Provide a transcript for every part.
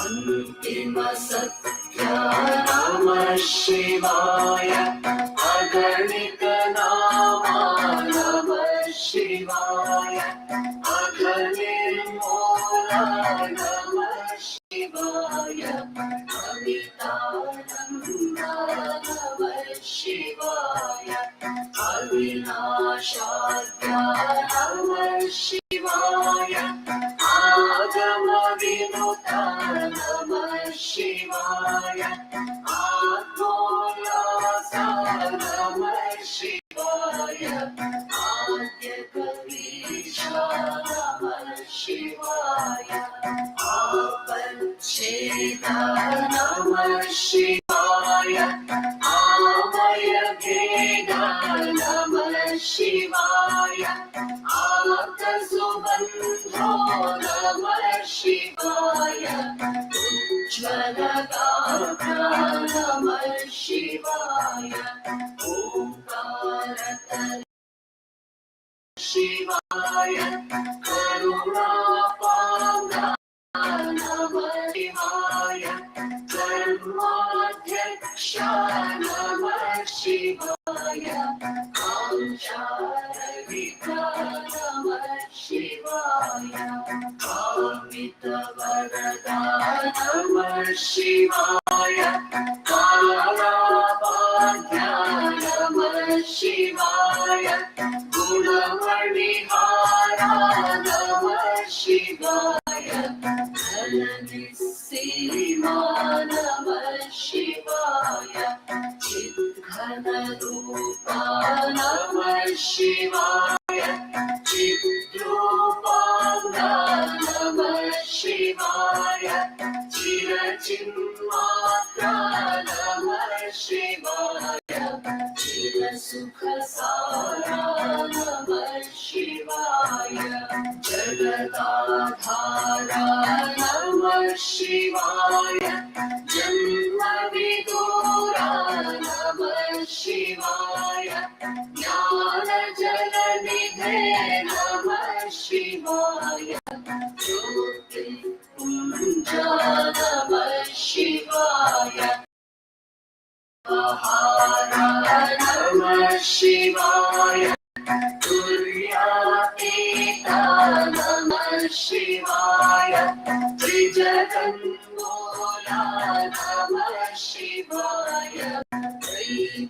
अन्तिम सत्य नमः शिवाय अगणित नामा नमः शिवाय अघनिर्मूल नमः शिवाय अमितानन्द नमः शिवाय अविनाशाद्य नमः शिवाय आगम विनुत नमः शिवाय आत्मोल्लास नमः शिवाय आद्य कवीश नमः शिवाय आपच्छेद नमः शिवाय आमय भेद नमः शिवाय आर्तसुबन्धो नमः शिवाय उज्ज्वलगात्र नमः शिवाय ओंकारतल शिवाय करुणापाद नमः शिवाय कर्माध्यक्ष नमः शिवाय कांचारहित नमः शिवाय कामितवरदा नमः शिवाय कालाबाध्य नमः शिवाय गुणमणिहारा नमः शिवाय धननिस्सीमा नमः शिवाय चिद्घनरूपा नमः शिवाय चिद्रूपाङ्गा नमः शिवाय चिरचिन्मात्रा नमः शिवाय चिरसुखसारा नमः शिवाय जगदाधारा नमः शिवाय जन्मविदूरा नमः शिवाय ज्ञानजलनिधे नमः शिवाय ज्योतिर्पुञ्जा नमः शिवाय आहारा नमः शिवाय तुर्यातीता नमः शिवाय त्रिजगन्मूला नमः शिवाय त्रैमलशूरा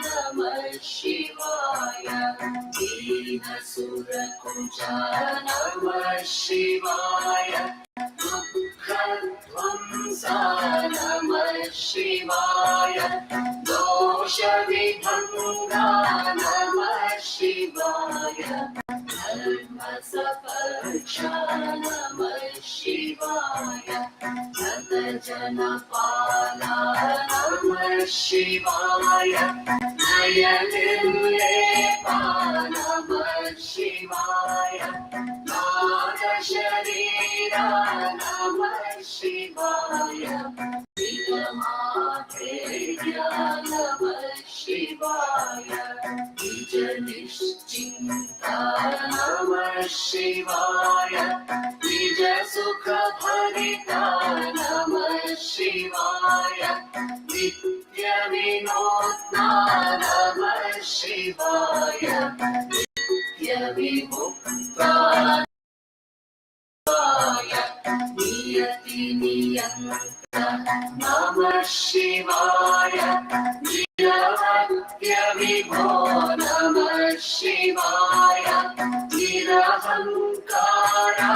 नमः शिवाय दीनसुरकुचा नमः शिवाय दुःखध्वंसा नमः शिवाय दोषविभङ्गा नमः शिवाय धर्मसपर्शा नमः शिवाय भक्तजनपाला नमः शिवाय नयनिर्लेपा नमः शिवाय नादशरीरा नमः शिवाय निगमाधेया नमः शिवाय निजनिश्चिन्ता नमः शिवाय निजसुखभरिता नमः शिवाय नित्यविनोद्ना नमः शिवाय नित्यविमुक्ता नियति नियन्त नमः शिवाय निरवत्य विभो नमः शिवाय निरहङ्कारा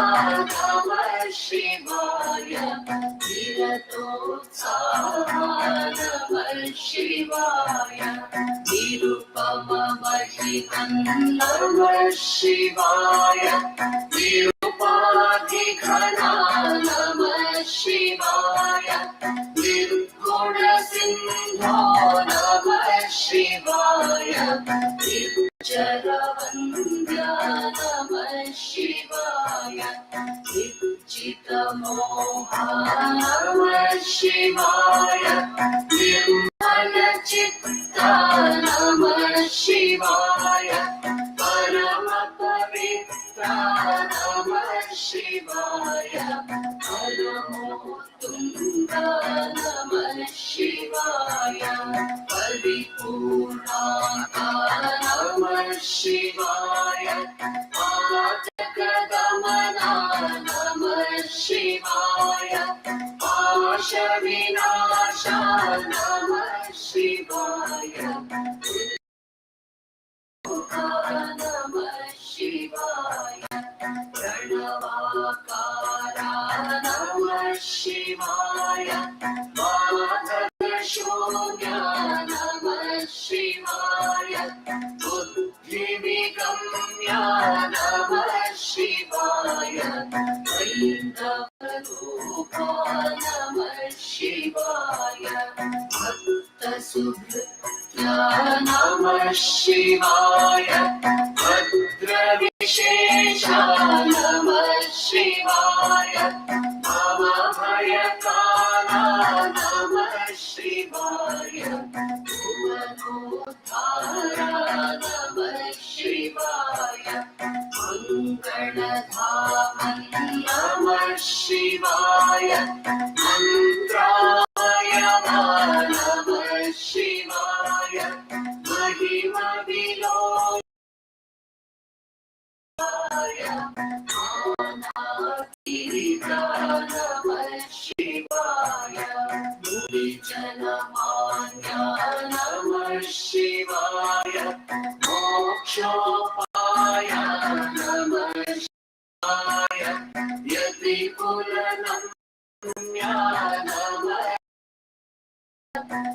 नमः शिवाय निरतोत्साहा नमः शिवाय निरुपममहितं नमः शिवाय निरुपाधिघना नमः शिवाय निर्गुणसिन्धो नमः शिवाय निर्जरवन्द्या नमः शिवाय निर्जितमोहा नमः शिवाय निर्मलचित्ता नमः शिवाय परमपवित्रा नमः शिवाय Tunga Namah Shivaya Paripurnaka Namah Shivaya Patakadamana Namah Shivaya Ashavinasha Namah Shivaya Namah Shivaya Pranavakara Namah Shivaya Madhashonya Namah Shivaya Buddhivigamya Namah Shivaya Vaindavarupa Namah Shivaya Bhakta Subhritya Namah Shivaya Bhadra Vishesha Namah Shivaya Bhava Bhayakana Namah Shivaya Bhuvanodhara Namah Shivaya Mangaladhaman Namah Shivaya Mantrayama Namah Shivaya Mahima Vilo Anakirita Namah Shivaya Mulijanamanya Namah Shivaya Mokshopaya Namah Shivaya Yatipulanamya Namah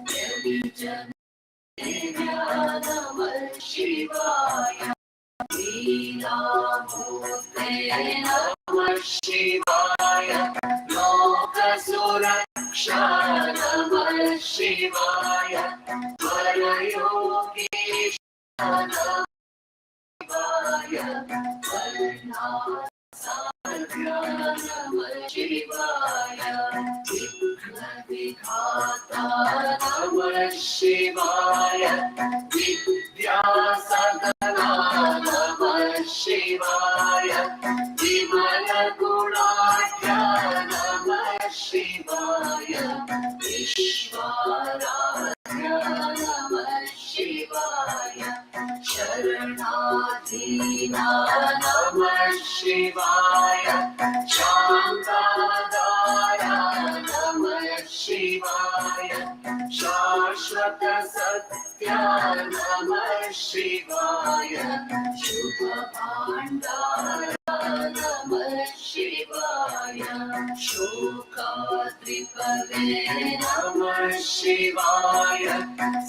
Yadijanaya Namah Shivaya Leelamurte Namah Shivaya Lokasuraksha Namah Shivaya Parayogisha Namah Shivaya Varnasadhya Namah Shivaya Vighnavighata Namah Shivaya Vidyasadhana Namah Shivaya Vimalagunadhya Namah Shivaya Vishwaradhya Namah Shivaya Sharanadhina Namah Shivaya Shantadara Namah Shivaya Shashvata Satya Namah Shivaya Shubhabhandara Namah Shivaya Shokatripave Namah Shivaya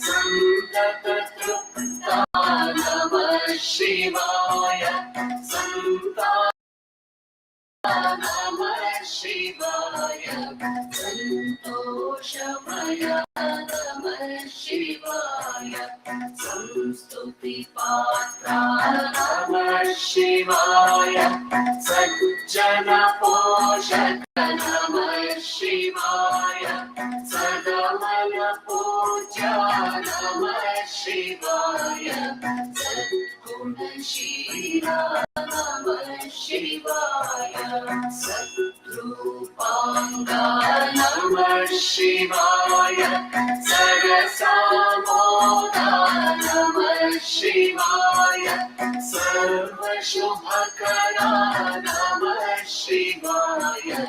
Santatatruta Namah Shivaya Santa Namah Shivaya Santoshamaya Namah Shivaya Samstuti Patra Namah Shivaya Sajjana Poshaka Namah Shivaya Sadamana Puja Namah Shivaya Sadgunashila Namah Shivaya Satrupanga Namah Shivaya Sarasamoda Namah Shivaya Sarvashubhakara Namah Shivaya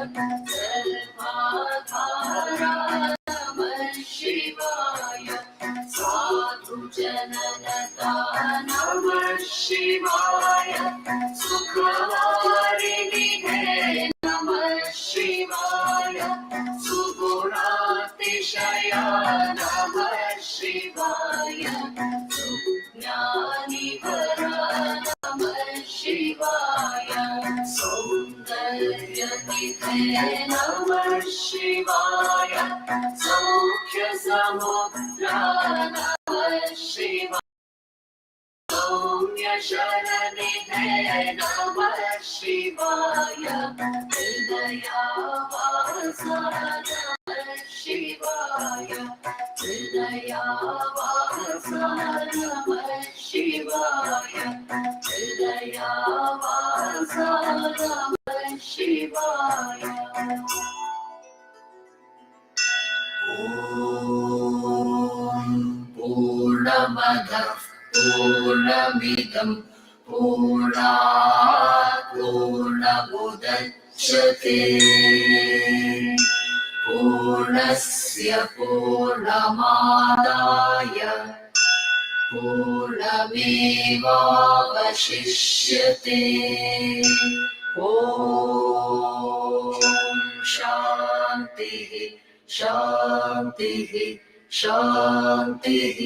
Sarvadhara Namah Shivaya Sadhu Jananata Namah Shivaya Sukhawarinidhe Namah Shivaya Sugunatishaya Namah Shivaya Sujnanivara Namah Shivaya Saundaryanidhe Namah Shivaya Saukhya Samudra Namah Shivaya Soumya Sharanidhe Namah Shivaya Hridaya Vasa Namah Shivaya Hridaya Vasa Namah Shivaya Hridaya Vasa Namah Shivaya पूर्णमिदं पूर्णात् पूर्णमुदच्यते पूर्णस्य पूर्णमादाय पूर्णमेवावशिष्यते ॐ शान्तिः शान्तिः शान्तिः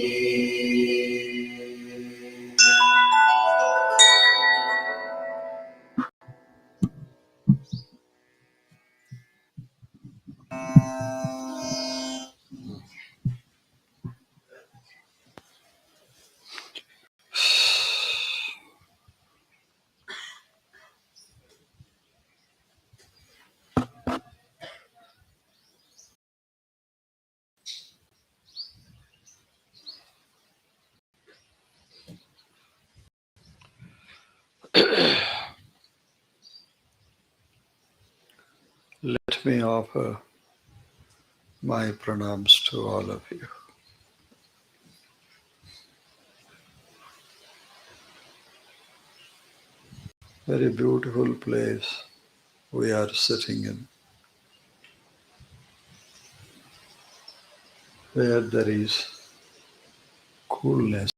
Let me offer my pranams to all of you. Very beautiful place we are sitting in, where there is coolness,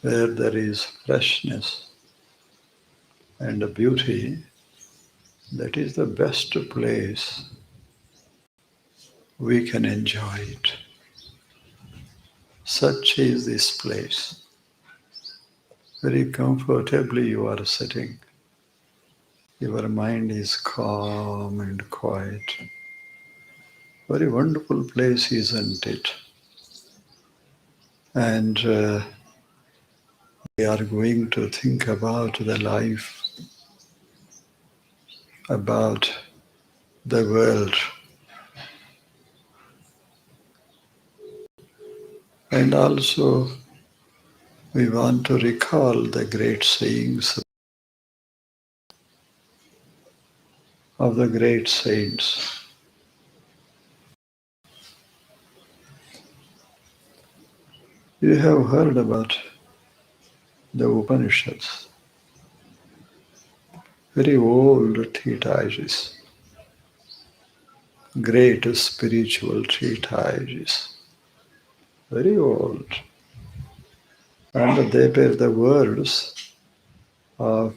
where there is freshness and beauty. That is the best place we can enjoy it. Such is this place. Very comfortably you are sitting. Your mind is calm and quiet. Very wonderful place, isn't it? And we are going to think about the life, about the world, and also we want to recall the great sayings of the great saints. You have heard about the Upanishads, very old treatises, great spiritual treatises, very old. And they were the words of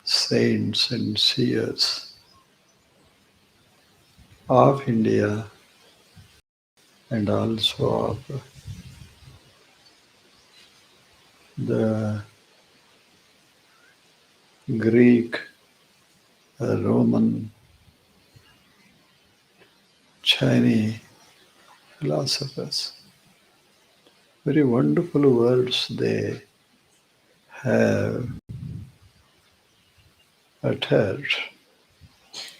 saints and seers of India and also of the Greek, Roman, Chinese philosophers. Very wonderful words they have uttered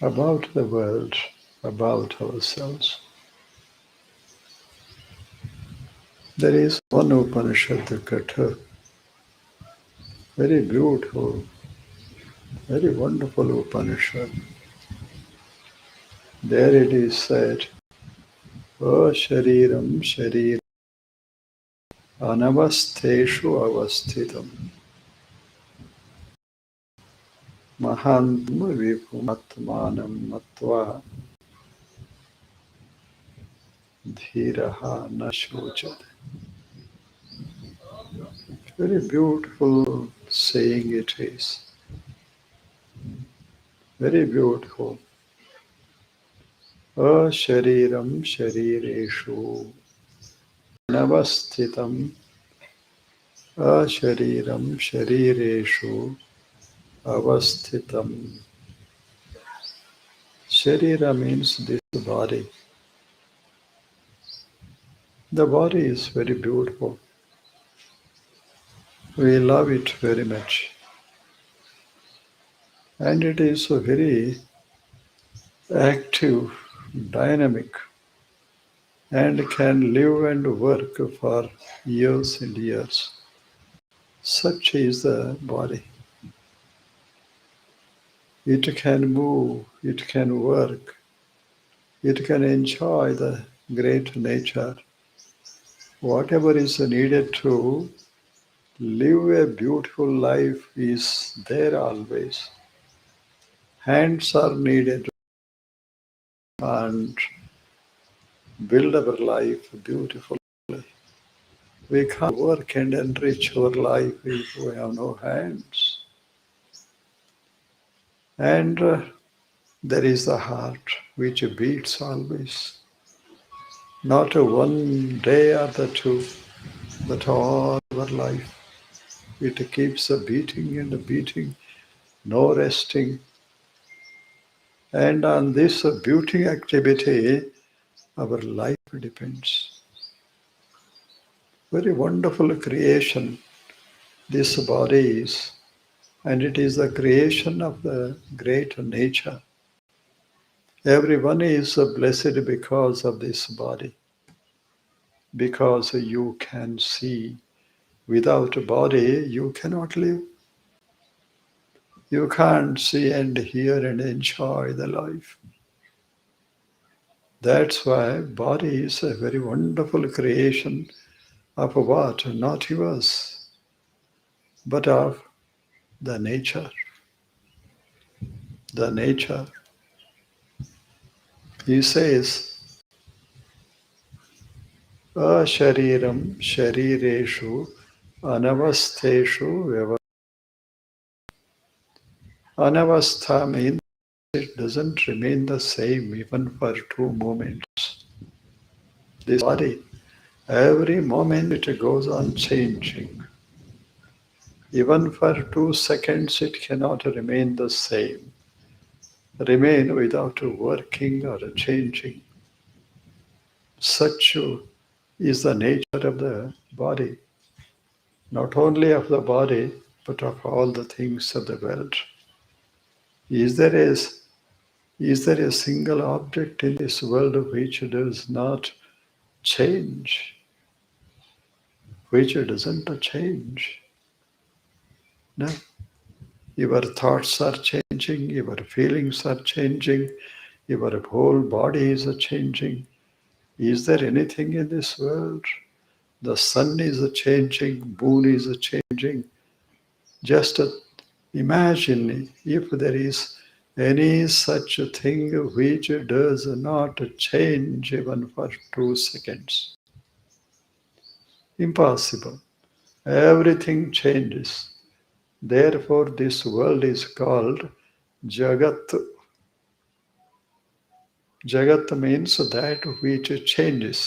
about the world, about ourselves. There is one Upanishad, the Katha, very beautiful, very wonderful Upanishad. There it is said, O Shariram Sharir Anavastheshu Avasthitam Mahantam Vipumatmanam Matva Dhiraha Nashuchad. Very beautiful saying it is. Very beautiful. Ashariram sharireshu navasthitam. Ashariram sharireshu avasthitam. Sharira means this body. The body is very beautiful. We love it very much. And it is so very active, dynamic, and can live and work for years and years. Such is the body. It can move, it can work, it can enjoy the great nature whatever is needed to live a beautiful life is there always. Hands are needed and build our life beautifully. We can't work and enrich our life if we have no hands. And there is the heart which beats always. Not one day or the two, but all our life. It keeps beating and beating, no resting. And on this beating activity, our life depends. Very wonderful creation this body is, and it is the creation of the great nature. Everyone is blessed because of this body, because you can see. Without a body, you cannot live. You can't see and hear and enjoy the life. That's why body is a very wonderful creation of what? Not yours, but of the nature. The nature. He says, Ashariram sharireshu anavastheshu vyava. Anavastha means it doesn't remain the same even for 2 moments. This body, every moment it goes on changing. Even for 2 seconds it cannot remain the same, remain without working or changing. Such is the nature of the body, not only of the body, but of all the things of the world. Is there a single object in this world which does not change, which doesn't change? No. Your thoughts are changing, your feelings are changing, your whole body is changing. Is there anything in this world? The sun is changing, moon is changing. Just imagine if there is any such thing which does not change even for 2 seconds. Impossible. Everything changes. Therefore, this world is called Jagat. Jagat means that which changes.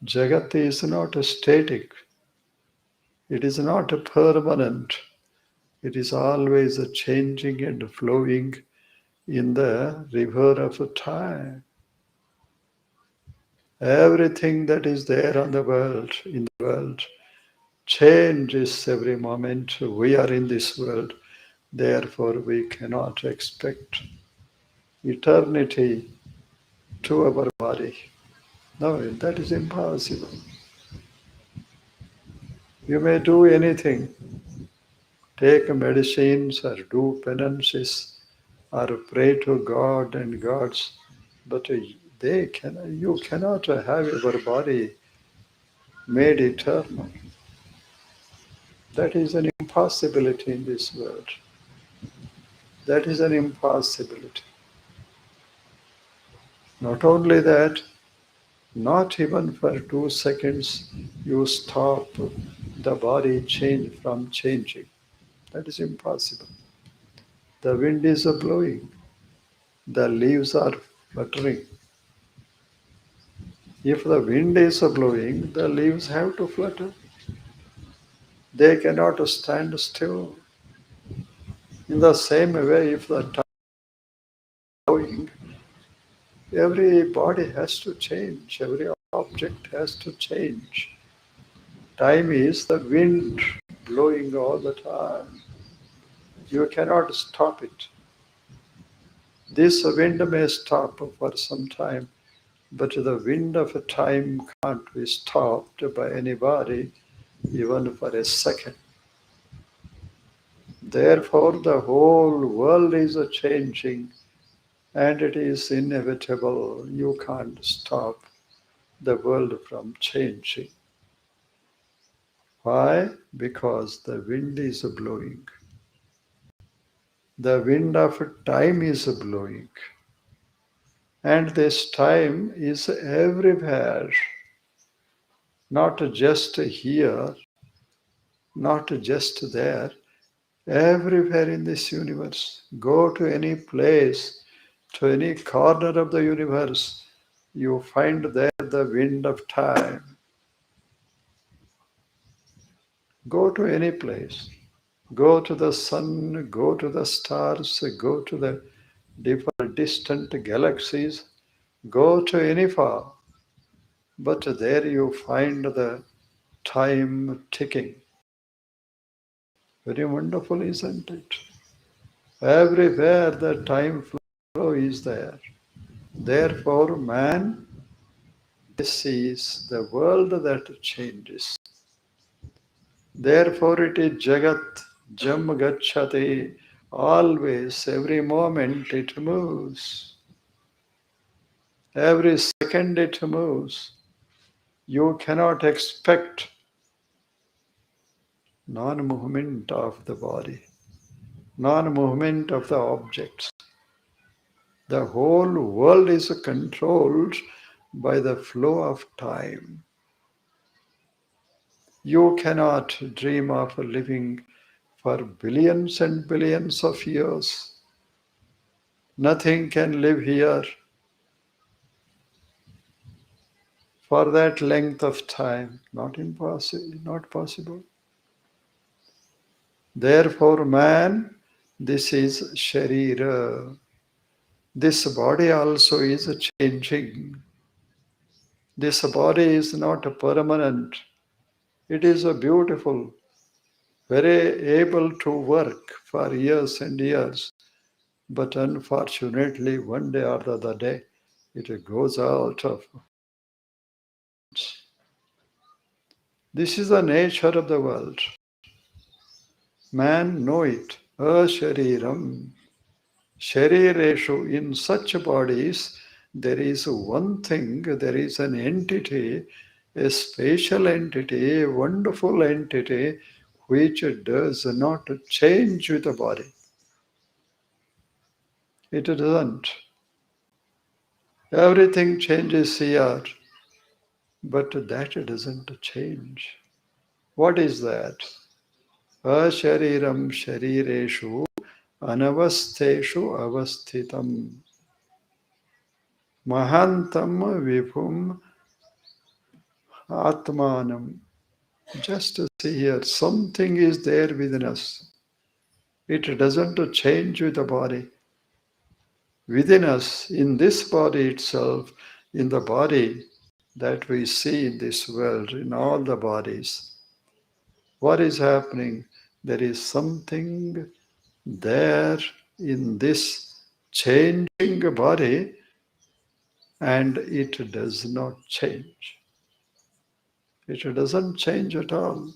Jagat is not static. It is not permanent. It is always changing and flowing in the river of time. Everything that is there on the world, in the world, changes every moment. We are in this world. Therefore, we cannot expect eternity to our body. No, that is impossible. You may do anything, take medicines or do penances or pray to God and gods, but you cannot have your body made eternal. That is an impossibility in this world. That is an impossibility. Not only that, not even for 2 seconds you stop the body change from changing. That is impossible. The wind is blowing. The leaves are fluttering. If the wind is blowing, the leaves have to flutter. They cannot stand still. In the same way, if the tide is blowing, every body has to change, every object has to change. Time is the wind blowing all the time. You cannot stop it. This wind may stop for some time, but the wind of time can't be stopped by anybody, even for a second. Therefore, the whole world is changing and it is inevitable. You can't stop the world from changing. Why? Because the wind is blowing. The wind of time is blowing. And this time is everywhere, not just here, not just there, everywhere in this universe. Go to any place, to any corner of the universe, you find there the wind of time. Go to any place. Go to the sun, go to the stars, go to the different distant galaxies, go to any far. But there you find the time ticking. Very wonderful, isn't it? Everywhere the time flow is there. Therefore, man, this is the world that changes. Therefore, it is Jagat, Jam Gacchati, always, every moment it moves. Every second it moves. You cannot expect non-movement of the body, non-movement of the objects. The whole world is controlled by the flow of time. You cannot dream of living for billions and billions of years. Nothing can live here for that length of time. Not impossible, not possible. Therefore, man, this is Sharira. This body also is changing. This body is not permanent. It is a beautiful, very able to work for years and years. But unfortunately, one day or the other day, it goes out of hands. This is the nature of the world. Man know it. Ashariram. Sharireshu. In such bodies, there is one thing, there is an entity, a special entity, a wonderful entity, which does not change with the body. It doesn't. Everything changes here, but that doesn't change. What is that? Ashariram sharireshu anavasteshu avasthitam mahantam vibhum atmanam. Just see here, something is there within us. It doesn't change with the body. Within us, in this body itself, in the body that we see in this world, in all the bodies, what is happening? There is something there in this changing body, and it does not change. It doesn't change at all.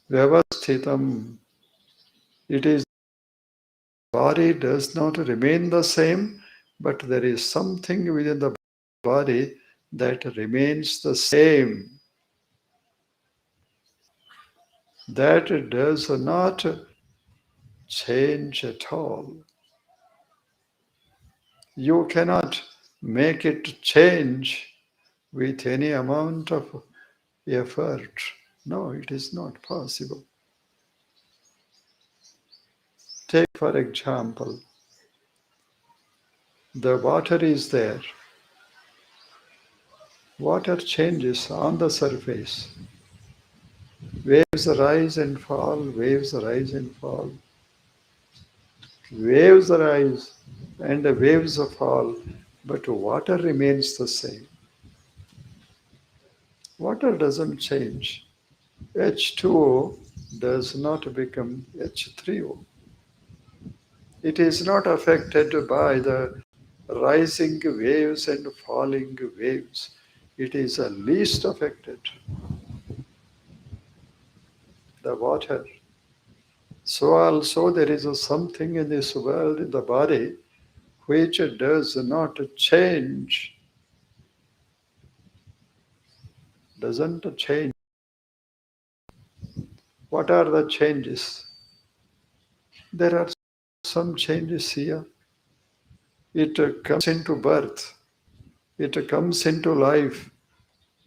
Vyavasthitam. It is body does not remain the same, but there is something within the body that remains the same. That does not change at all. You cannot make it change with any amount of effort. No, it is not possible. Take, for example, the water is there. Water changes on the surface. Waves rise and fall, waves rise and fall. Waves rise and the waves fall, but water remains the same. Water doesn't change. H2O does not become H3O. It is not affected by the rising waves and falling waves. It is the least affected. The water. So also there is something in this world, in the body, which does not change doesn't change. What are the changes? There are some changes here. It comes into birth, it comes into life.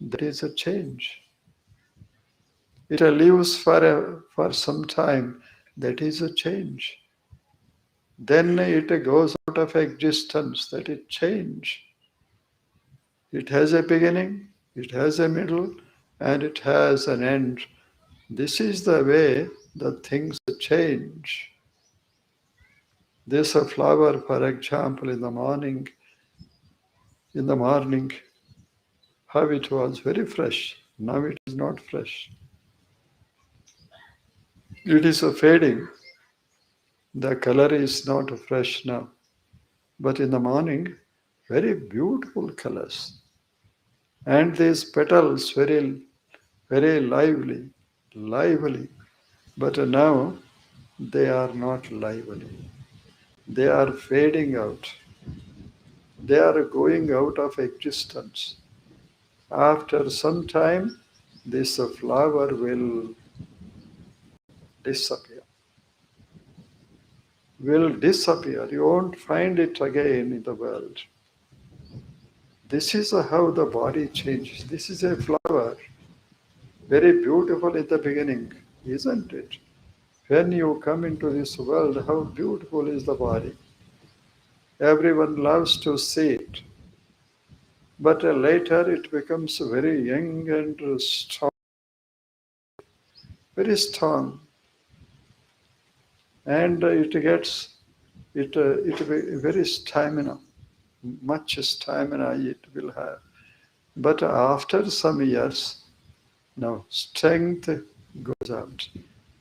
That is a change. It lives for some time. That is a change. Then it goes out of existence. That is change. It has a beginning, it has a middle, and it has an end. This is the way the things change. This flower, for example, in the morning, how it was very fresh. Now it is not fresh. It is fading. The color is not fresh now. But in the morning, very beautiful colors. And these petals very, very lively. But now they are not lively. They are fading out. They are going out of existence. After some time, this flower will disappear. Will disappear. You won't find it again in the world. This is how the body changes. This is a flower, very beautiful in the beginning, isn't it? When you come into this world, how beautiful is the body. Everyone loves to see it. But later it becomes very young and strong, very strong. And it very stamina, much stamina it will have. But after some years, now strength goes out.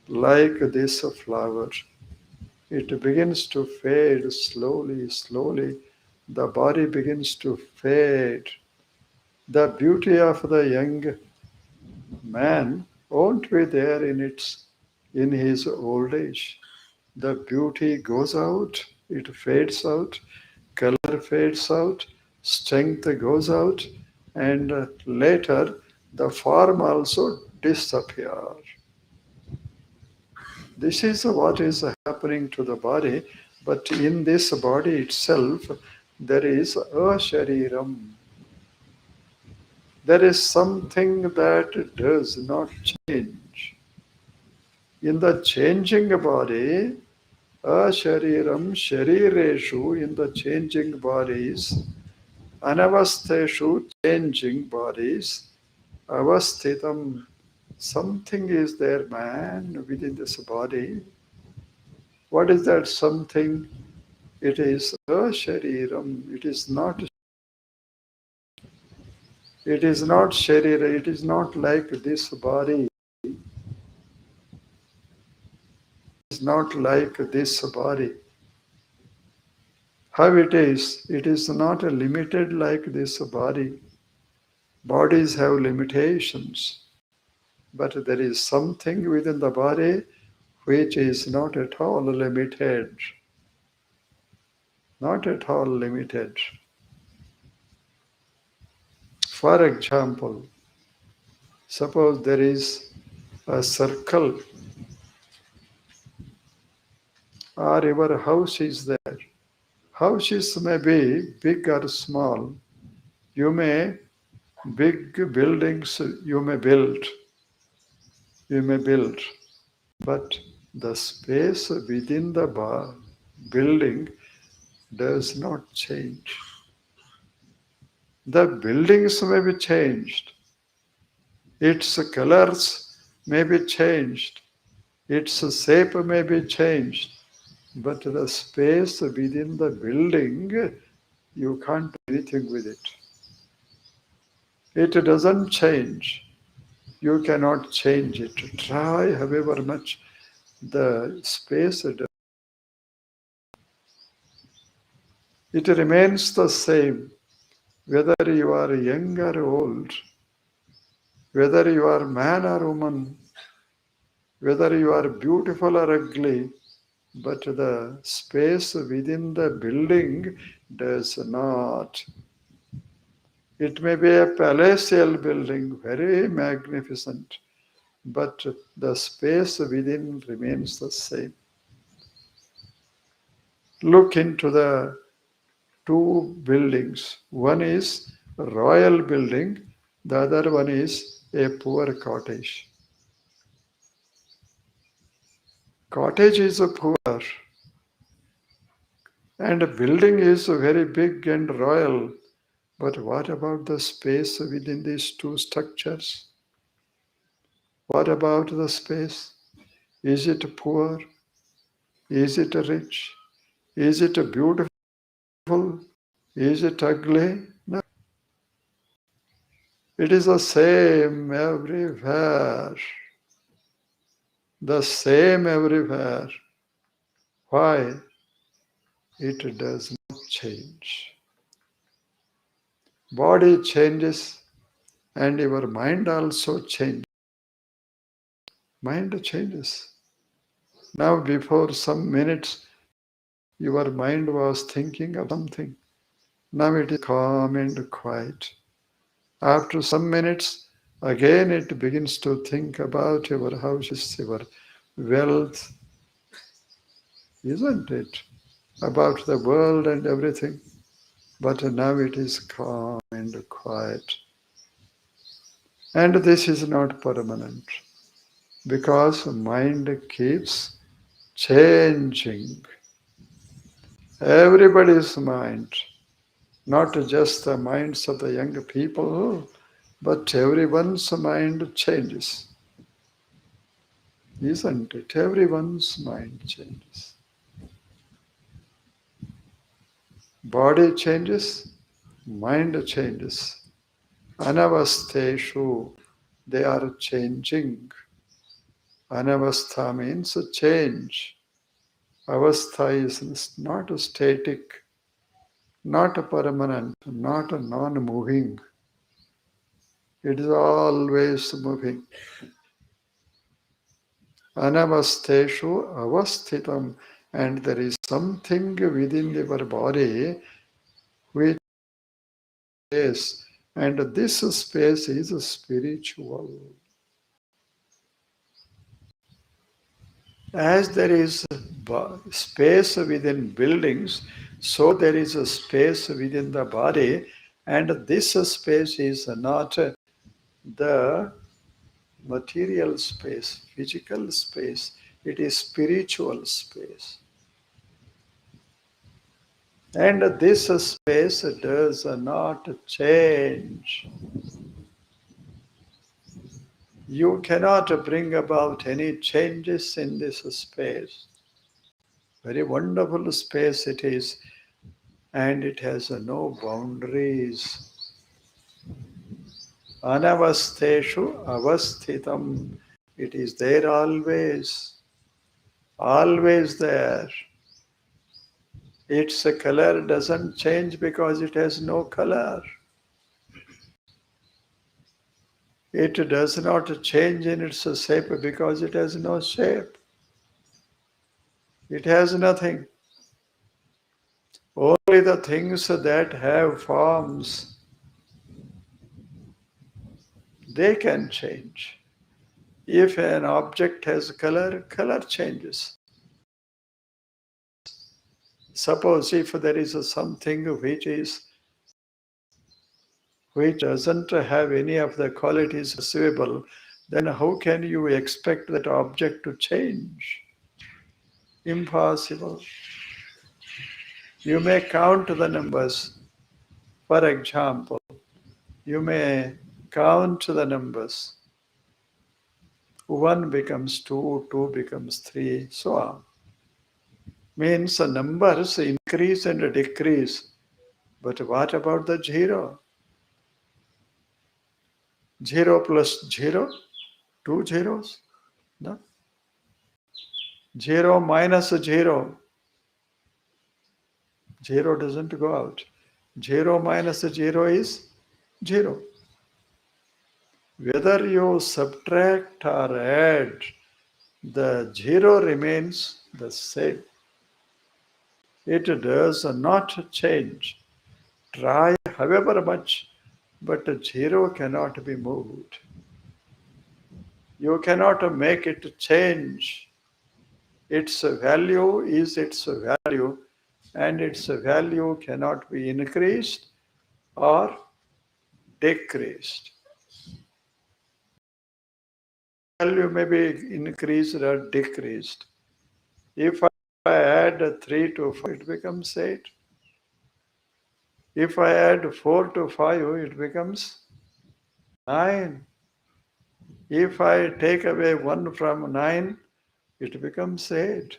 Like this flower, it begins to fade slowly. The body begins to fade. The beauty of the young man won't be there in his old age. The beauty goes out, it fades out, color fades out, strength goes out, and later the form also disappears. This is what is happening to the body, but in this body itself, there is a shariram. There is something that does not change. In the changing body, ashariram sharireshu, in the changing bodies, anavastheshu, changing bodies, avasthitam, something is there, man, within this body. What is that something? It is ashariram. It is not sharira. It is not like this body. It is not like this body. How it is not limited like this body. Bodies have limitations, but there is something within the body which is not at all limited. Not at all limited. For example, suppose there is a circle or your house is there. Houses may be big or small. You may big buildings you may build, but the space within the building does not change. The buildings may be changed, its colors may be changed, its shape may be changed, but the space within the building, you can't do anything with it. It doesn't change. You cannot change it. Try however much the space, it remains the same. Whether you are young or old, whether you are man or woman, whether you are beautiful or ugly, but the space within the building does not. It may be a palatial building, very magnificent, but the space within remains the same. Look into the two buildings. One is a royal building, the other one is a poor cottage. Cottage is a poor, and a building is very big and royal. But what about the space within these two structures? What about the space? Is it poor? Is it rich? Is it beautiful? Is it ugly? No. It is the same everywhere. The same everywhere. Why? It does not change. Body changes and your mind also changes. Mind changes. Now, before some minutes, your mind was thinking of something. Now it is calm and quiet. After some minutes, again it begins to think about your houses, your wealth, isn't it? About the world and everything. But now it is calm and quiet. And this is not permanent because mind keeps changing. Everybody's mind, not just the minds of the young people, but everyone's mind changes. Isn't it? Everyone's mind changes. Body changes, mind changes. Anavasteshu, they are changing. Anavastha means change. Avastha is not static, not permanent, not non-moving. It is always moving. Anavasteshu avasthitam, and there is something within your body which is, and this space is spiritual. As there is space within buildings, so there is a space within the body, and this space is not the material space, physical space. It is spiritual space. And this space does not change. You cannot bring about any changes in this space. Very wonderful space it is, and it has no boundaries. Anavasteshu avasthitam. It is there always, always there. Its color doesn't change because it has no color. It does not change in its shape because it has no shape. It has nothing. Only the things that have forms, they can change. If an object has color, color changes. Suppose if there is something which doesn't have any of the qualities perceivable, then how can you expect that object to change? Impossible. You may count the numbers. For example, you may count the numbers. 1 becomes 2, 2 becomes 3, so on. Means the numbers increase and decrease. But what about the 0? 0 plus 0, 2 zeros? No. 0 minus 0, 0 doesn't go out. 0 minus 0 is 0. Whether you subtract or add, the 0 remains the same. It does not change. Try however much, but zero cannot be moved. You cannot make it change. Its value is its value, and its value cannot be increased or decreased. Value may be increased or decreased. If I add 3 to 4, it becomes 8. If I add 4 to 5, it becomes 9. If I take away 1 from 9, it becomes 8.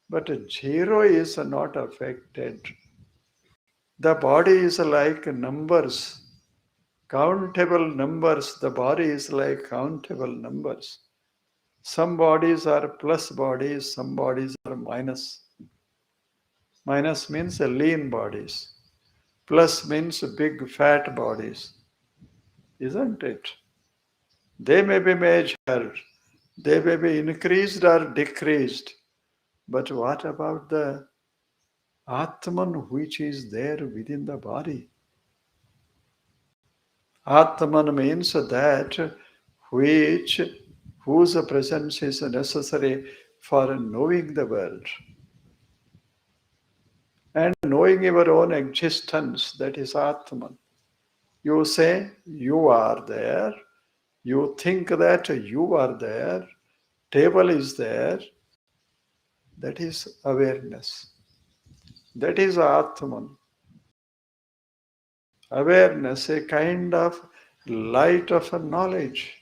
But 0 is not affected. The body is like numbers, countable numbers. The body is like countable numbers. Some bodies are plus bodies, some bodies are minus. Minus means lean bodies. Plus means big fat bodies. Isn't it? They may be measured. They may be increased or decreased. But what about the Atman which is there within the body? Atman means that which whose presence is necessary for knowing the world. And knowing your own existence, that is Atman. You say you are there, you think that you are there, table is there, that is awareness. That is Atman. Awareness, a kind of light of a knowledge.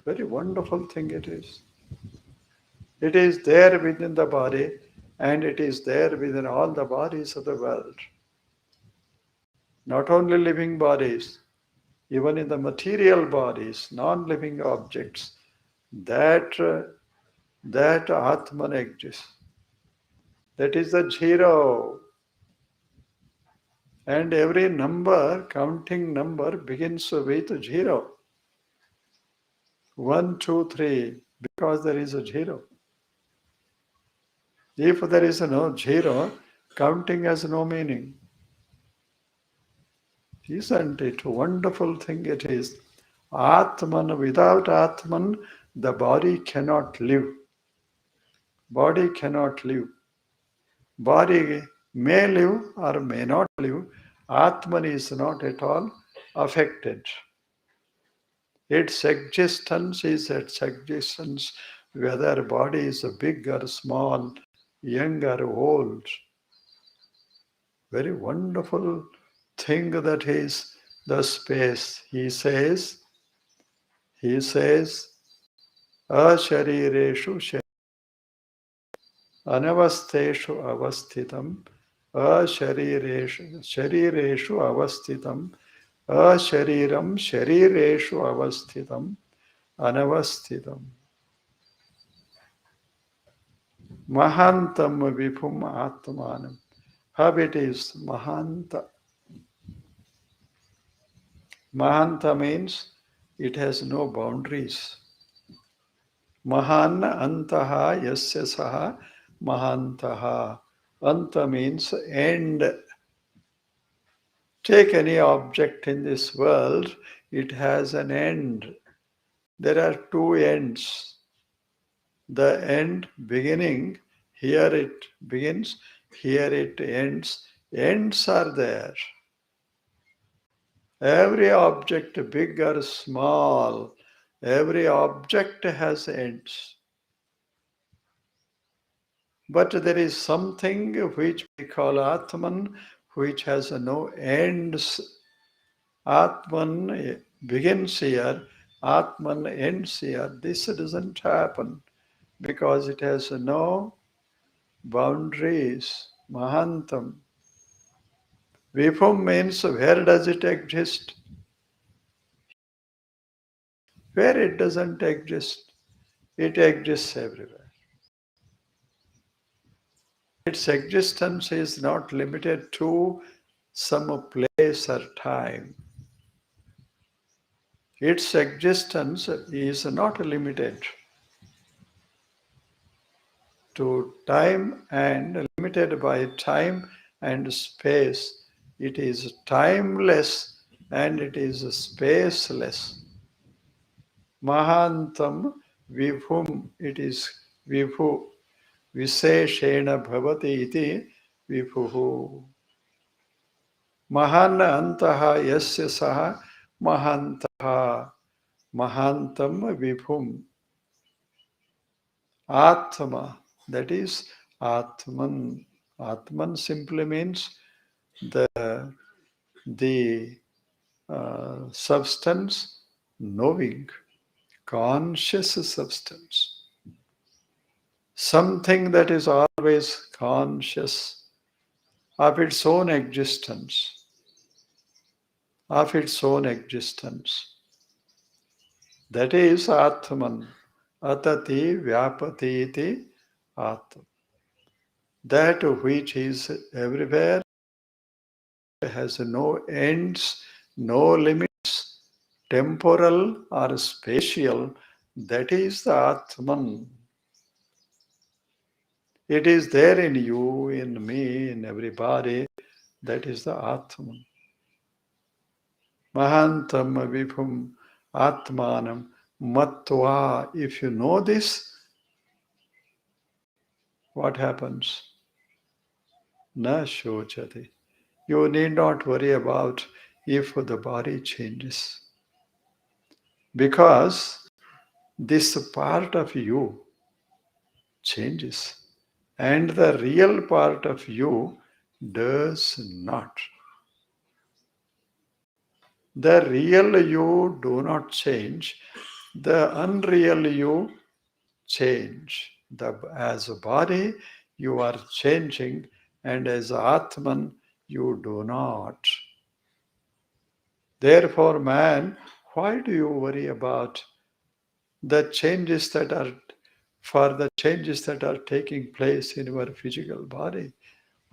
Very wonderful thing it is. It is there within the body and it is there within all the bodies of the world. Not only living bodies, even in the material bodies, non-living objects, that Atman exists. That is the zero. And every number, counting number, begins with 0. 1, 2, 3, because there is a 0. If there is no 0, counting has no meaning. Isn't it a wonderful thing it is? Atman, without Atman, the body cannot live. Body cannot live. Body may live or may not live. Atman is not at all affected. Its existence is its existence, whether body is big or small, young or old. Very wonderful thing that is the space. He says, asharireshu anavasteshu avasthitam, sharireshu avasthitam, ashariram sharireshu avasthitam, anavasthitam. Mahantam vipum atmanam. How it is Mahanta. Mahanta means it has no boundaries. Mahan antaha yasya saha mahantaha. Anta means end. Take any object in this world, it has an end. There are 2 ends. The end beginning, here it begins, here it ends. Ends are there. Every object, big or small, every object has ends. But there is something which we call Atman, which has no ends. Atman begins here, Atman ends here. This doesn't happen because it has no boundaries. Mahantam. Vipum means where does it exist? Where it doesn't exist, it exists everywhere. Its existence is not limited to some place or time. Its existence is not limited to time and limited by time and space. it is timeless and it is spaceless. Mahantam vibhum, it is vibhu. Visheshena bhavati iti vibhuhu. Mahan antaha yasya saha mahantaha. Mahantam vibhum. Atma, that is Atman. Atman simply means the substance knowing, conscious substance. Something that is always conscious of its own existence, of its own existence. That is Atman. Atati vyapati iti Atman. That which is everywhere, has no ends, no limits, temporal or spatial, that is the Atman. It is there in you, in me, in everybody, that is the Atman. Mahantam vibhum Atmanam Matva. If you know this, what happens? Na shochati. You need not worry about if the body changes. Because this part of you changes. And the real part of you does not. The real you do not change. The unreal you change. As a body, you are changing, and as Atman, you do not. Therefore, man, why do you worry about the changes that are taking place in your physical body?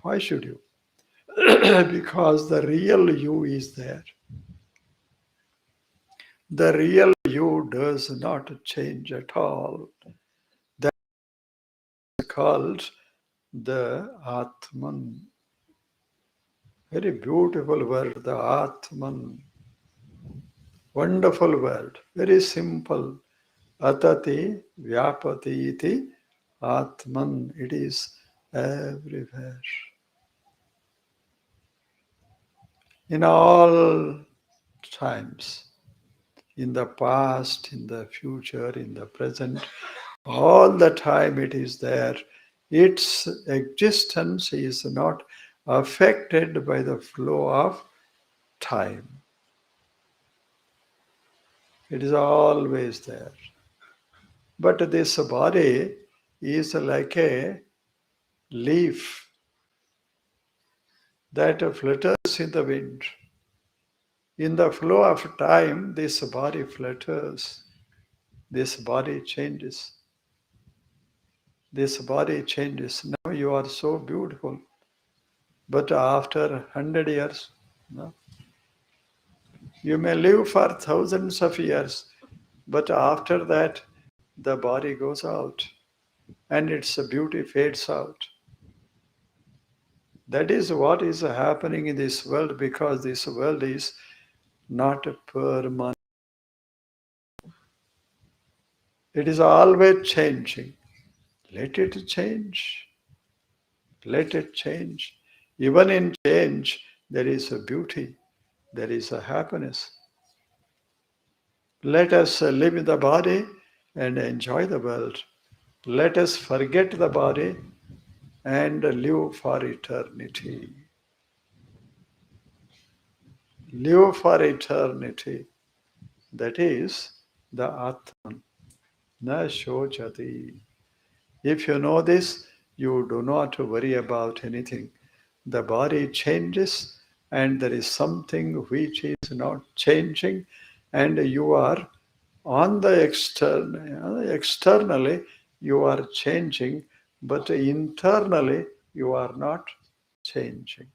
Why should you? Because the real you is there. The real you does not change at all. That's called the Atman. Very beautiful word, the Atman. Wonderful word, very simple. Atati vyapati iti Atman. It is everywhere. In all times, in the past, in the future, in the present, all the time it is there. Its existence is not affected by the flow of time. It is always there. But this body is like a leaf that flutters in the wind. In the flow of time, this body flutters. This body changes. This body changes. Now you are so beautiful. But after 100 years, no? You may live for thousands of years, but after that, the body goes out and its beauty fades out. That is what is happening in this world, because this world is not permanent. It is always changing. Let it change. Let it change. Even in change, there is a beauty, there is a happiness. Let us live in the body and enjoy the world. Let us forget the body and live for eternity. Live for eternity. That is the Atman. Na shochati. If you know this, you do not worry about anything. The body changes and there is something which is not changing, and you are on the externally you are changing, but internally you are not changing.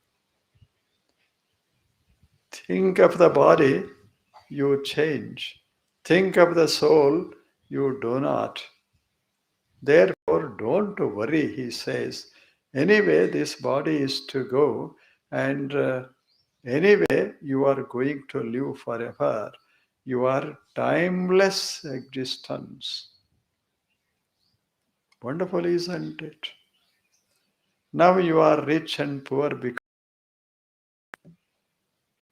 Think of the body, you change. Think of the soul, you do not. Therefore, don't worry, he says. Anyway, this body is to go, and Anyway, you are going to live forever. You are timeless existence. Wonderful, isn't it? Now you are rich and poor.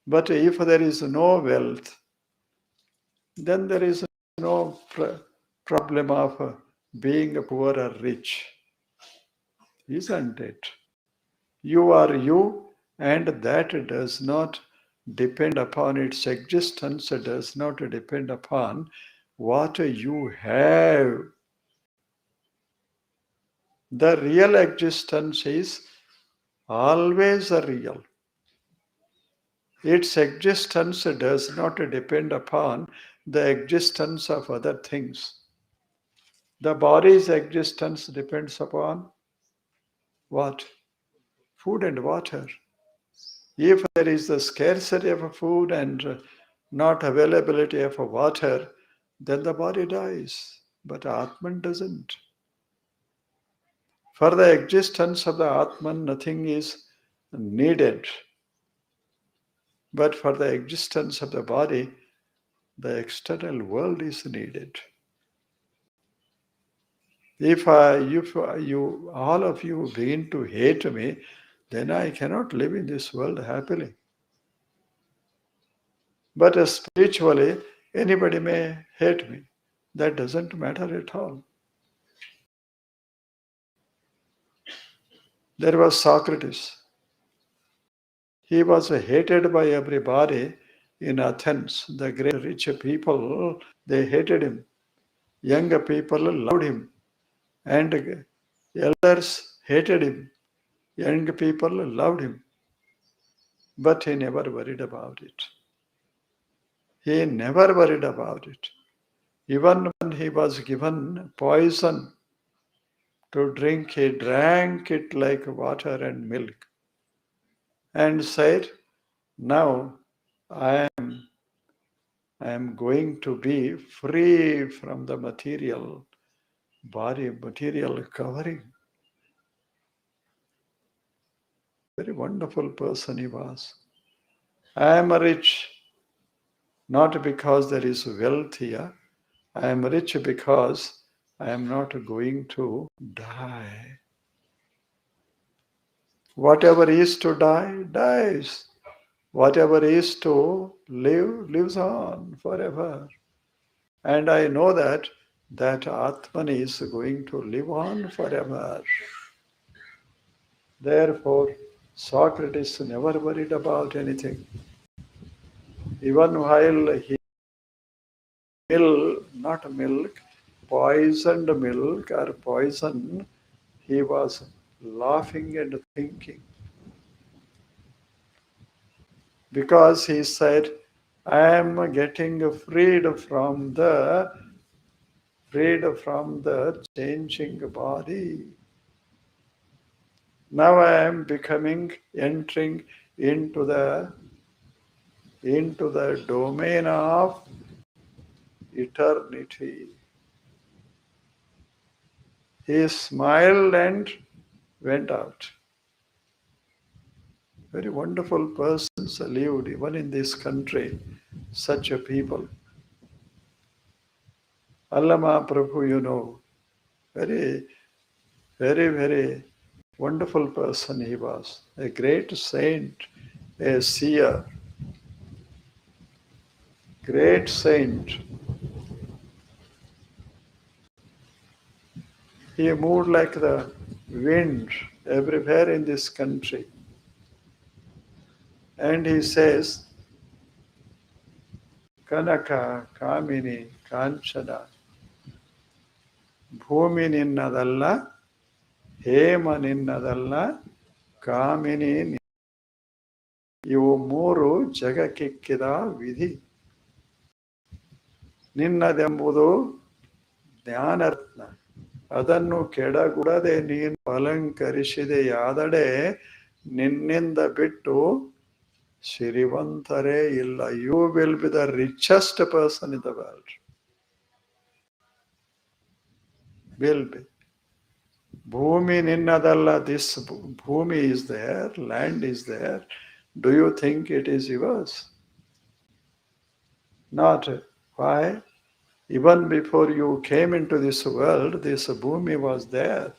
But if there is no wealth, then there is no problem of being poor or rich, isn't it? You are you, and that does not depend upon its existence, it does not depend upon what you have. The real existence is always real. Its existence does not depend upon the existence of other things. The body's existence depends upon what? Food and water. If there is the scarcity of food and not availability of water, then the body dies. But Atman doesn't. For the existence of the Atman, nothing is needed. But for the existence of the body, the external world is needed. If you, all of you begin to hate me, then I cannot live in this world happily. But spiritually, anybody may hate me. That doesn't matter at all. There was Socrates. He was hated by everybody in Athens. The great rich people, they hated him. Young people loved him. And elders hated him. Young people loved him. But he never worried about it. He never worried about it. Even when he was given poison to drink, he drank it like water and milk and said, now I am going to be free from the material body, material covering. Very wonderful person he was. I am rich, not because there is wealth here. I am rich because I am not going to die. Whatever is to die, dies. Whatever is to live, lives on forever. And I know that Atman is going to live on forever. Therefore, Socrates never worried about anything. Even while he not milk, poisoned milk or poison, he was laughing and thinking. Because he said, I am getting freed from the changing body. Now I am entering into the domain of eternity. He smiled and went out. Very wonderful persons lived even in this country, such a people. Allama Prabhu, you know, very, very, very wonderful person he was. A great saint, a seer, great saint. He moved like the wind everywhere in this country. And he says, Kanaka, Kamini, Kanchana, Bhumi ninnadalla, Hema ninnadalla, Kamini. ಇವು ಮೂರು ಜಗಕ್ಕಿಕ್ಕಿದ ವಿಧಿ. ನಿನ್ನದೆಂಬುದು ಜ್ಞಾನರತ್ನ, ಅದನ್ನು ಕೆಡಗುಡದೆ ನೀನು ಅಲಂಕರಿಸಿದೆಯಾದಡೆ ನಿನ್ನಿಂದ ಬಿಟ್ಟು ಸಿರಿವಂತರೇ ಇಲ್ಲ. You will be the richest person in the world. Will be. ಭೂಮಿ ನಿನ್ನದಲ್ಲ. This bhoomi is there, land is there, Do you think it is yours? Not. Why? Even before you came into this world, this bhumi was there.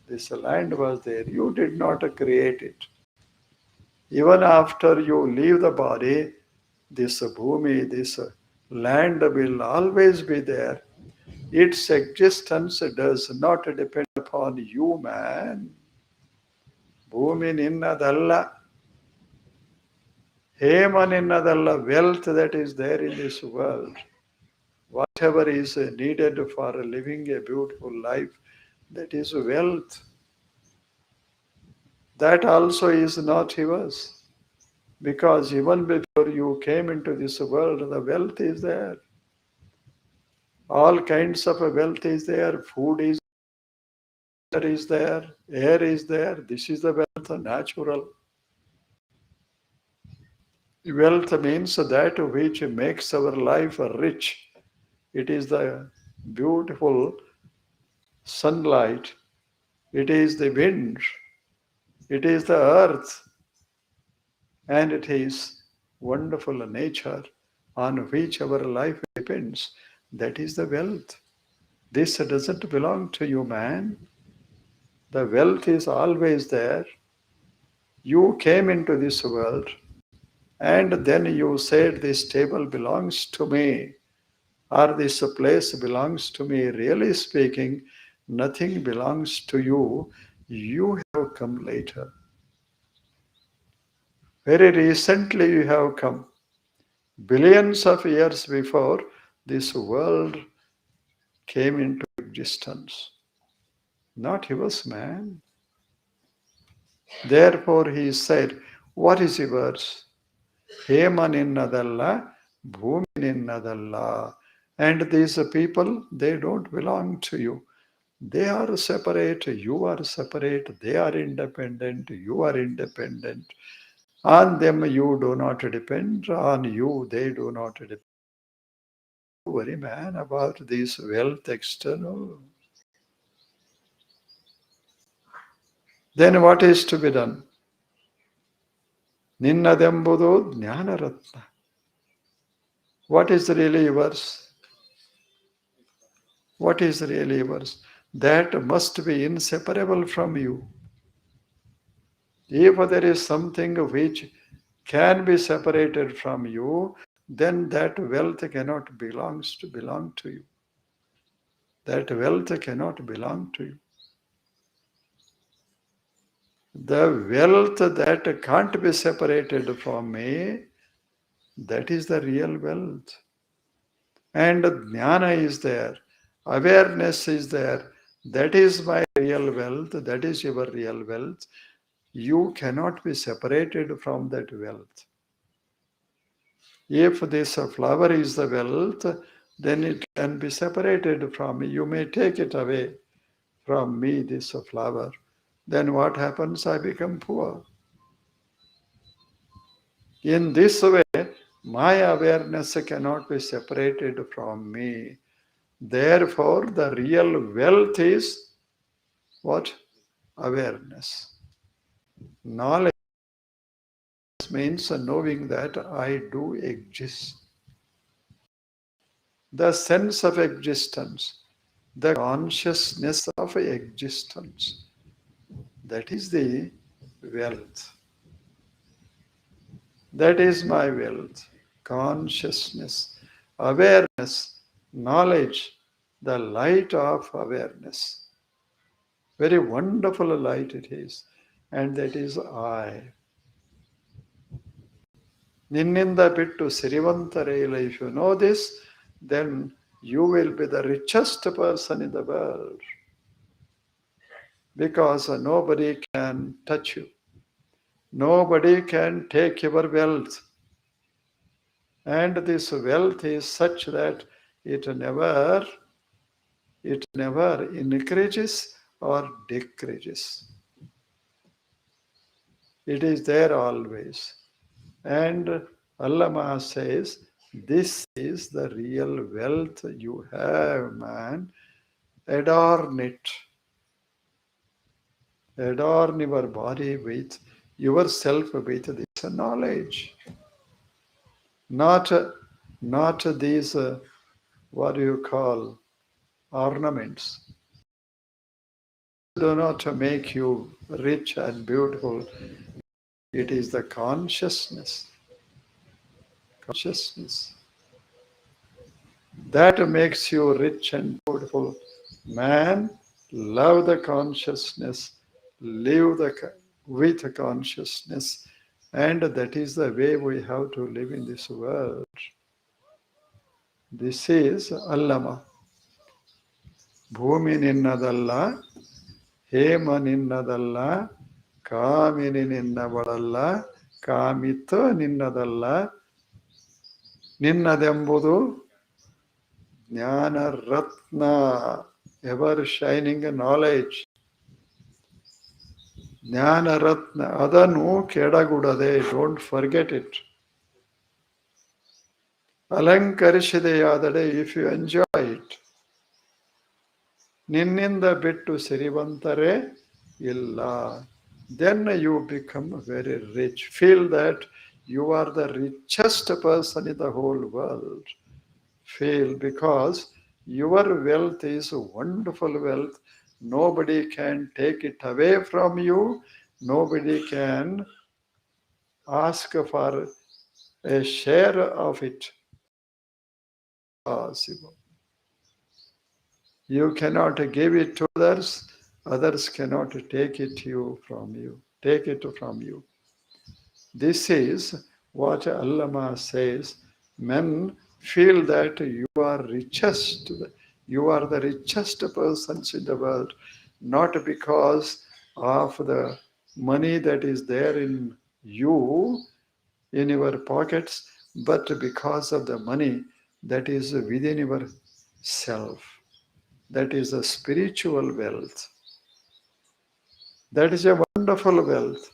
This land was there. You did not create it. Even after you leave the body, this bhumi, this land will always be there. Its existence does not depend upon you, man. Bhumi ninnadalla, hema ninnadalla, wealth that is there in this world. Whatever is needed for living a beautiful life, that is wealth. That also is not yours. Because even before you came into this world, the wealth is there. All kinds of wealth is there. Food is there. Air is there. This is the wealth, natural. Wealth means that which makes our life rich. It is the beautiful sunlight. It is the wind. It is the earth. And it is wonderful nature on which our life depends. That is the wealth. This doesn't belong to you, man. The wealth is always there. You came into this world and then you said, this table belongs to me or this place belongs to me. Really speaking, nothing belongs to you. You have come later. Very recently you have come. Billions of years before this world came into existence. Not yours, man. Therefore he said, what is yours? Hema ninnadalla, bhumi ninnadalla. And these people, they don't belong to you. They are separate, you are separate, they are independent, you are independent. On them you do not depend, on you they do not depend. Don't worry, man, about this wealth external. Then what is to be done? Ninnadembudu jnanaratna. What is really yours? What is really yours? That must be inseparable from you. If there is something which can be separated from you, then that wealth cannot belong to you. That wealth cannot belong to you. The wealth that can't be separated from me, that is the real wealth. And jnana is there, awareness is there. That is my real wealth, that is your real wealth. You cannot be separated from that wealth. If this flower is the wealth, then it can be separated from me. You may take it away from me, this flower. Then what happens? I become poor. In this way, my awareness cannot be separated from me. Therefore, the real wealth is what? Awareness. Knowledge means knowing that I do exist. The sense of existence, the consciousness of existence, that is the wealth. That is my wealth. Consciousness, awareness, knowledge, the light of awareness. Very wonderful light it is. And that is I. Ninninda bittu sirivantarela. If you know this, then you will be the richest person in the world. Because nobody can touch you. Nobody can take your wealth. And this wealth is such that it never increases or decreases. It is there always. And Allama says, this is the real wealth you have, man. Adorn it. Adorn your body with yourself with this knowledge, not these what do you call ornaments. Do not make you rich and beautiful. It is the consciousness that makes you rich and beautiful. Man, love the consciousness, live with the consciousness, and that is the way we have to live in this world. This is Allama. Bhumi ninnadalla, hema ninnadalla, kamini ninnavadalla, kamita ninnadalla, ninnadembudu Jnana Ratna, ever shining knowledge. Jnana Ratna, adanu kedagudade, don't forget it. Alankarishideyadade, if you enjoy it. Ninninda bittu sirivantare illa. Then you become very rich. Feel that you are the richest person in the whole world. Feel, because your wealth is wonderful wealth. Nobody can take it away from you. Nobody can ask for a share of it. Possible. You cannot give it to others. Others cannot take it from you. Take it from you. This is what Allama says. Men feel that you are richest. You are the richest persons in the world, not because of the money that is there in you, in your pockets, but because of the money that is within your self. That is a spiritual wealth. That is a wonderful wealth.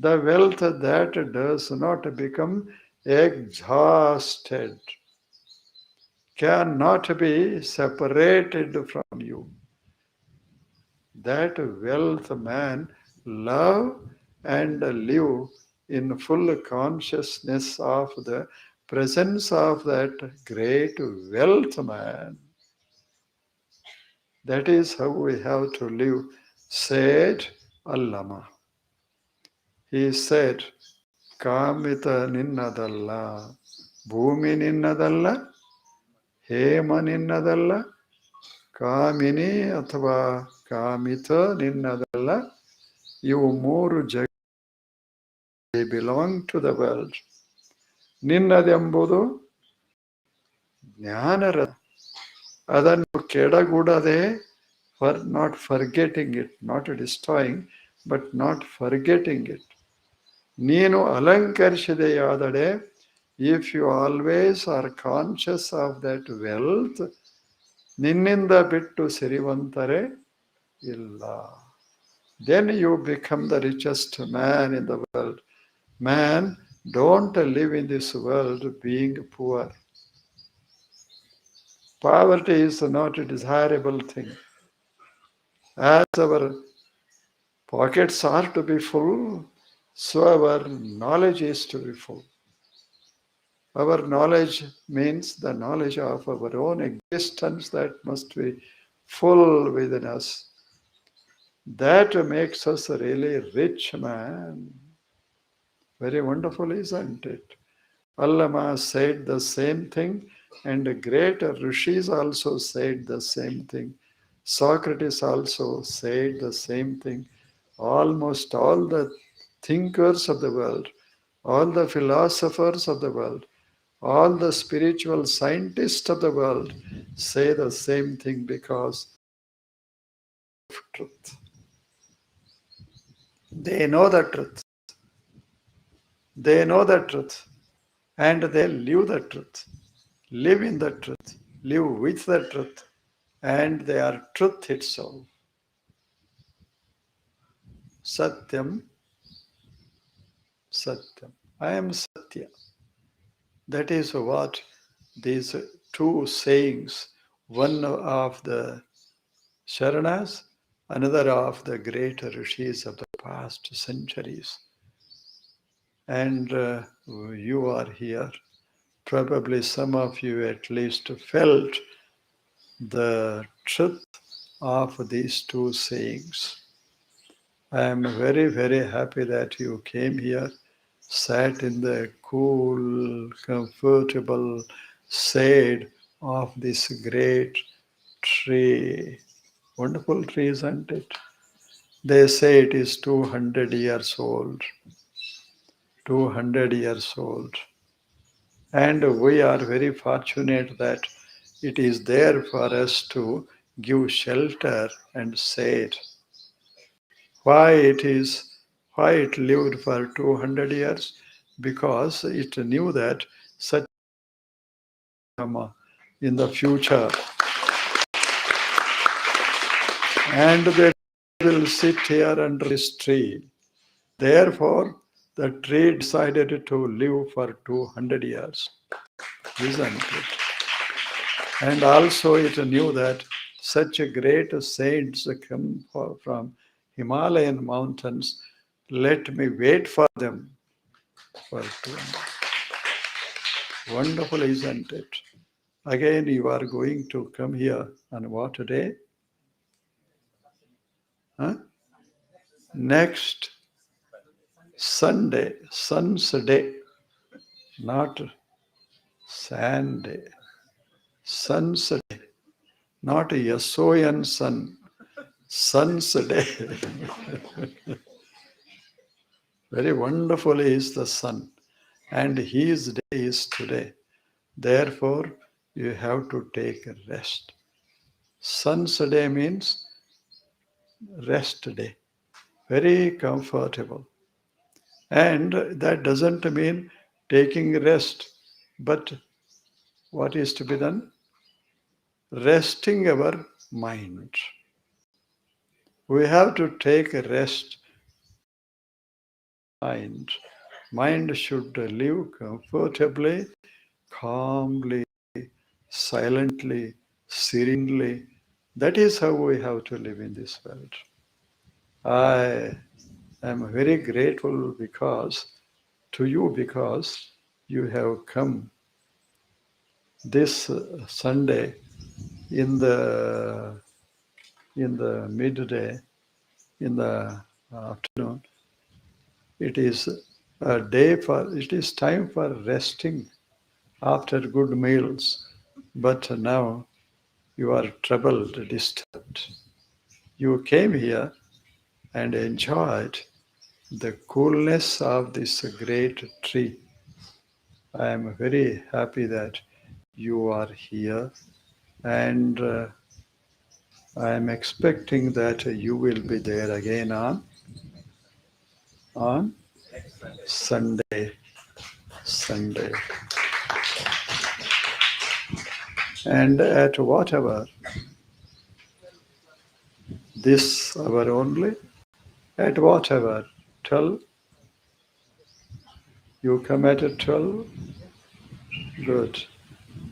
The wealth that does not become exhausted, cannot be separated from you. That wealth man love and live in full consciousness of the presence of that great wealth man. That is how we have to live, said Allama. He said, Kamita ninnadalla, bhumi ninnadalla, hema ninnadalla, kamini ಅಥವಾ ಕಾಮಿತ ನಿನ್ನದಲ್ಲ. ಇವು ಮೂರು they belong to the world. ನಿನ್ನದೆಂಬುದು ಜ್ಞಾನರತ್ನ. ಅದನ್ನು ಕೆಡಗೂಡದೆ, for not forgetting it, not destroying, but not forgetting it. ನೀನು ಅಲಂಕರಿಸಿದೆಯಾದಡೆ, if you always are conscious of that wealth, ನಿನ್ನಿಂದ ಬಿಟ್ಟು ಸಿರಿವಂತರೆ ಇಲ್ಲ. Then you become the richest man in the world. Man, don't live in this world being poor. Poverty is not a desirable thing. As our pockets are to be full, so our knowledge is to be full. Our knowledge means the knowledge of our own existence that must be full within us. That makes us a really rich man. Very wonderful, isn't it? Allama said the same thing, and great rishis also said the same thing. Socrates also said the same thing. Almost all the thinkers of the world, all the philosophers of the world, all the spiritual scientists of the world say the same thing because of truth. They know the truth. They know the truth. And they live the truth. Live in the truth. Live with the truth. And they are truth itself. Satyam, Satyam. I am Satya. That is what these two sayings, one of the Sharanas, another of the great rishis of the past centuries, and you are here. Probably some of you at least felt the truth of these two sayings. I am very, very happy that you came here, sat in the cool, comfortable shade of this great tree. Wonderful tree, isn't it? They say it is 200 years old. 200 years old. And we are very fortunate that it is there for us to give shelter and shade. Why why it lived for 200 years? Because it knew that such in the future, and they will sit here under this tree. Therefore, the tree decided to live for 200 years, isn't it? And also it knew that such a great saints come from Himalayan mountains. Let me wait for them for 200. Wonderful, isn't it? Again, you are going to come here on what day? Huh? Next Sunday, Sun's day, not Sunday, Sun's day, not a Yasoyan sun, Sun's day. Very wonderful is the sun, and his day is today. Therefore, you have to take a rest. Sun's day means rest day, very comfortable. And that doesn't mean taking rest, but what is to be done? Resting our mind. We have to take a rest. Mind. Mind should live comfortably, calmly, silently, serenely. That is how we have to live in this world. I am very grateful to you because you have come this Sunday in the midday, in the afternoon. It is it is time for resting after good meals. But now you are troubled, disturbed. You came here and enjoyed the coolness of this great tree. I am very happy that you are here, and I am expecting that you will be there again on Sunday. Sunday. And at whatever, this hour only, at whatever, 12, you come at 12, good.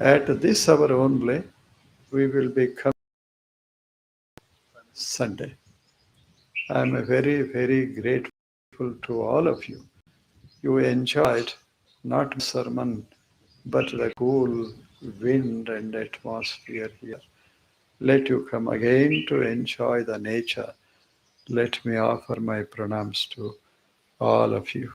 At this hour only, we will be coming Sunday. I am very, very grateful to all of you. You enjoyed not the sermon, but the cool wind and atmosphere here. Let you come again to enjoy the nature. Let me offer my pranams to all of you.